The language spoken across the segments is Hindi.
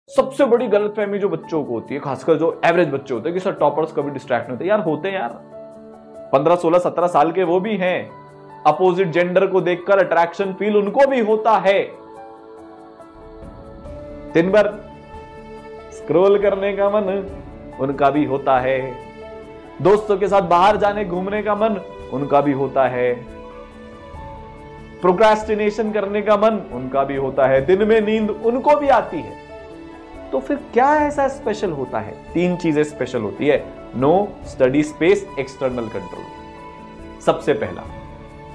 सबसे बड़ी गलतफहमी जो बच्चों को होती है, खासकर जो एवरेज बच्चे होते हैं कि सर टॉपर्स कभी डिस्ट्रैक्ट नहीं होते। यार होते हैं यार, 15 16 17 साल के वो भी हैं। अपोजिट जेंडर को देखकर अट्रैक्शन फील उनको भी होता है। दिन भर स्क्रॉल करने का मन उनका भी होता है। दोस्तों के साथ बाहर जाने घूमने का मन उनका भी होता है। प्रोक्रेस्टिनेशन करने का मन उनका भी होता है। दिन में नींद उनको भी आती है। तो फिर क्या ऐसा स्पेशल होता है? 3 चीजें स्पेशल होती है। No study space, external control. सबसे पहला,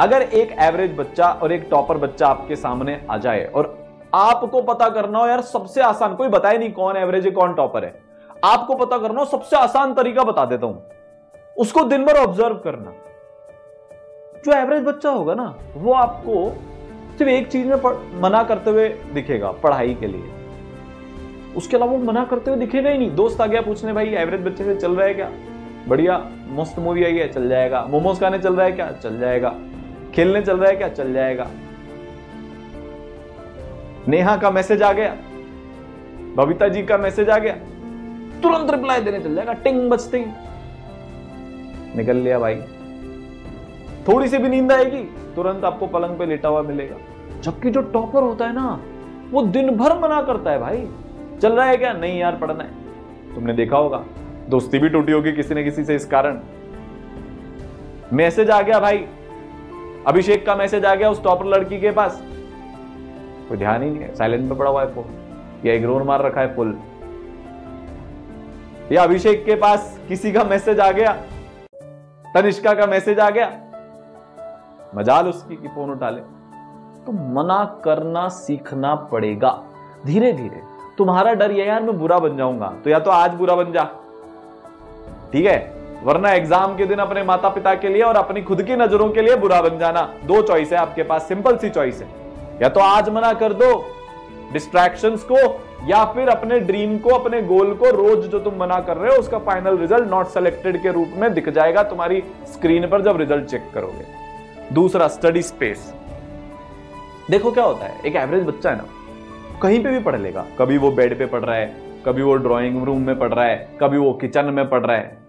अगर एक एवरेज बच्चा और एक टॉपर बच्चा आपके सामने आ जाए और आपको पता करना हो, यार सबसे आसान, कोई बताए नहीं कौन एवरेज है कौन टॉपर है, आपको पता करना हो, सबसे आसान तरीका बता देता हूं, उसको दिन भर ऑब्जर्व करना। जो एवरेज बच्चा होगा ना, वो आपको सिर्फ एक चीज में मना करते हुए दिखेगा, पढ़ाई के लिए। उसके अलावा वो मना करते हुए दिखेगा ही नहीं। दोस्त आ गया पूछने, भाई एवरेज बच्चे से चल रहा है क्या? बढ़िया, मस्त मूवी आई है, चल जाएगा। मोमोज खाने चल रहा है क्या? चल जाएगा। खेलने चल रहा है क्या? चल जाएगा। नेहा का मैसेज आ गया, बबीता जी का मैसेज आ गया, तुरंत रिप्लाई देने चल जाएगा, टिंग बजते ही निकल लिया भाई। थोड़ी सी भी नींद आएगी, तुरंत आपको पलंग पे लेटा हुआ मिलेगा। जबकि जो टॉपर होता है ना, वो दिन भर मना करता है, भाई चल रहा है क्या? नहीं यार पढ़ना है। तुमने देखा होगा, दोस्ती भी टूटी होगी किसी न किसी से इस कारण। मैसेज आ गया भाई, अभिषेक का मैसेज आ गया उस टॉपर लड़की के पास, कोई ध्यान ही नहीं है, साइलेंट पे पड़ा हुआ है फोन, या इग्नोर मार रखा है फुल। या अभिषेक के पास किसी का मैसेज आ गया, तनिष्का का मैसेज आ गया, मजाल उसकी कि फोन उठा ले। तो मना करना सीखना पड़ेगा धीरे धीरे। तुम्हारा डर ये यार मैं बुरा बन जाऊंगा, तो या तो आज बुरा बन जा, ठीक है, वरना एग्जाम के दिन अपने माता पिता के लिए और अपनी खुद की नजरों के लिए बुरा बन जाना। 2 चॉइस है आपके पास, सिंपल सी चॉइस है। या तो आज मना कर दो डिस्ट्रैक्शंस को, या फिर अपने ड्रीम को, अपने गोल को, रोज जो तुम मना कर रहे हो उसका फाइनल रिजल्ट नॉट सेलेक्टेड के रूप में दिख जाएगा तुम्हारी स्क्रीन पर जब रिजल्ट चेक करोगे। दूसरा, स्टडी स्पेस। देखो क्या होता है, एक एवरेज बच्चा है ना, कहीं पे भी पढ़ लेगा। कभी वो बेड पे पढ़ रहा है, कभी वो ड्राइंग रूम में पढ़ रहा है, कभी वो किचन में पढ़ रहा है।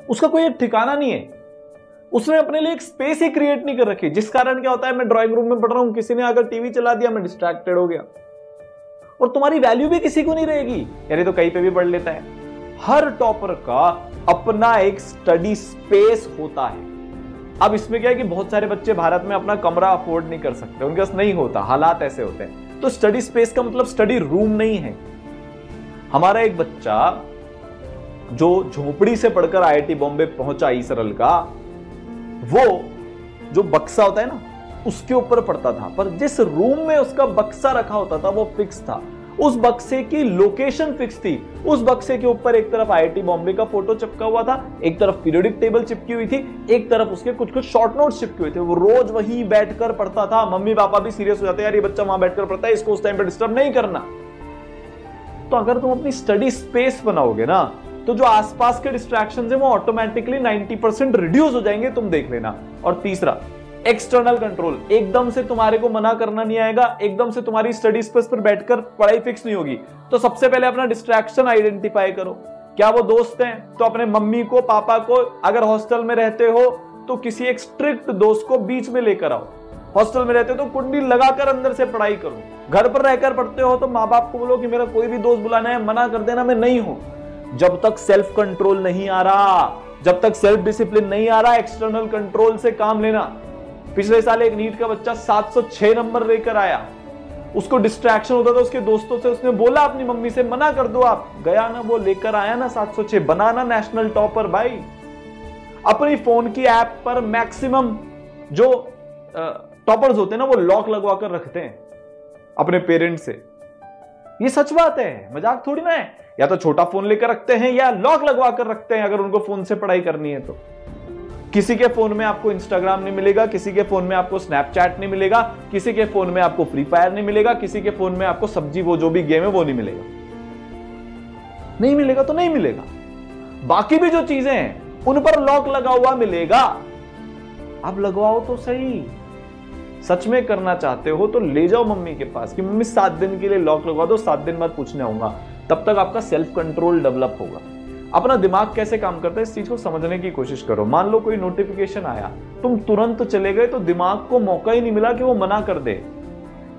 उसका कोई एक ठिकाना नहीं है। उसने अपने लिए एक स्पेस ही क्रिएट नहीं कर रखी, जिस कारण क्या होता है, मैं ड्राइंग रूम में पढ़ रहा हूं, किसी ने अगर टीवी चला दिया, मैं डिस्ट्रैक्टेड हो गया, और तुम्हारी वैल्यू भी किसी को नहीं रहेगी। यानी तो कहीं पे भी पढ़ लेता है। हर टॉपर का अपना एक स्टडी स्पेस होता है। अब इसमें क्या है कि बहुत सारे बच्चे भारत में अपना कमरा अफोर्ड नहीं कर सकते, उनके पास नहीं होता, हालात ऐसे होते हैं। तो स्टडी स्पेस का मतलब स्टडी रूम नहीं है। हमारा एक बच्चा जो झोपड़ी से पढ़कर आईआईटी बॉम्बे पहुंचा, ई सरल का, वो जो बक्सा होता है ना, उसके ऊपर पढ़ता था, पर जिस रूम में उसका बक्सा रखा होता था वो फिक्स था। उस बक्से की लोकेशन फिक्स थी। उस बक्से के ऊपर एक तरफ आईआईटी बॉम्बे का फोटो चिपका हुआ था, एक तरफ पीरियोडिक टेबल चिपकी हुई थी, एक तरफ उसके कुछ कुछ शॉर्ट नोट्स चिपके हुए थे। वो रोज वहीं बैठकर पढ़ता था। मम्मी पापा भी सीरियस हो जाते, यार ये बच्चा वहां बैठकर पढ़ता है, इसको उस टाइम पे डिस्टर्ब नहीं करना। तो अगर तुम अपनी स्टडी स्पेस बनाओगे ना, तो जो आसपास के डिस्ट्रैक्शंस हैं वो ऑटोमेटिकली 90% रिड्यूस हो जाएंगे, तुम देख लेना। और तीसरा, एक्सटर्नल कंट्रोल। एकदम से तुम्हारे को मना करना नहीं आएगा, एकदम से तुम्हारी स्टडी स्पेस पर बैठकर पढ़ाई फिक्स नहीं होगी। तो सबसे पहले अपना डिस्ट्रैक्शन आइडेंटिफाई करो। क्या वो दोस्त हैं? तो अपने मम्मी को, पापा को, अगर हॉस्टल में रहते हो तो किसी एक स्ट्रिक्ट दोस्त को बीच में लेकर आओ। हॉस्टल में रहते हो तो कुंडी लगाकर अंदर से पढ़ाई करो। घर पर रहकर पढ़ते हो तो माँ बाप को बोलो कि मेरा कोई भी दोस्त बुलाना है, मना कर देना, मैं नहीं हूं। जब तक सेल्फ कंट्रोल नहीं आ रहा, जब तक सेल्फ डिसिप्लिन नहीं आ रहा, एक्सटर्नल कंट्रोल से काम लेना। पिछले साल एक नीट का बच्चा 706 नंबर लेकर आया। उसको डिस्ट्रैक्शन होता था उसके दोस्तों से, उसने बोला अपनी मम्मी से, मना कर दो आप, गया ना, वो लेकर आया ना 706, बनाना नेशनल टॉपर। भाई अपनी फोन की ऐप पर मैक्सिमम जो टॉपर्स होते हैं ना, वो लॉक लगवा कर रखते हैं अपने पेरेंट्स से। ये सच बात है, मजाक थोड़ी ना है। या तो छोटा फोन लेकर रखते हैं या लॉक लगवा कर रखते हैं अगर उनको फोन से पढ़ाई करनी है तो। किसी के फोन में आपको इंस्टाग्राम नहीं मिलेगा, किसी के फोन में आपको स्नैपचैट नहीं मिलेगा, किसी के फोन में आपको फ्री फायर नहीं मिलेगा, किसी के फोन में आपको सब्जी, वो जो भी गेम है वो नहीं मिलेगा। नहीं मिलेगा तो नहीं मिलेगा। बाकी भी जो चीजें हैं उन पर लॉक लगा हुआ मिलेगा। अब लगवाओ तो सही। सच में करना चाहते हो तो ले जाओ मम्मी के पास कि मम्मी 7 दिन के लिए लॉक लगवा दो, 7 दिन बाद पूछने आऊंगा। तब तक आपका सेल्फ कंट्रोल डेवलप होगा। अपना दिमाग कैसे काम करता है इस चीज को समझने की कोशिश करो। मान लो कोई नोटिफिकेशन आया, तुम तुरंत चले गए तो दिमाग को मौका ही नहीं मिला कि वो मना कर दे।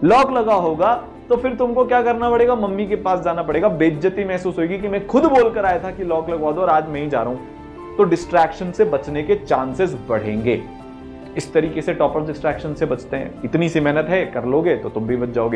लॉक लगा होगा तो फिर तुमको क्या करना पड़ेगा, मम्मी के पास जाना पड़ेगा। बेइज्जती महसूस होगी कि मैं खुद बोल कर आया था कि लॉक लगवा दो और आज मैं ही जा रहा हूं। तो डिस्ट्रैक्शन से बचने के चांसेस बढ़ेंगे। इस तरीके से टॉपर्स डिस्ट्रैक्शन से बचते हैं। इतनी सी मेहनत है, कर लोगे तो तुम भी बच जाओगे।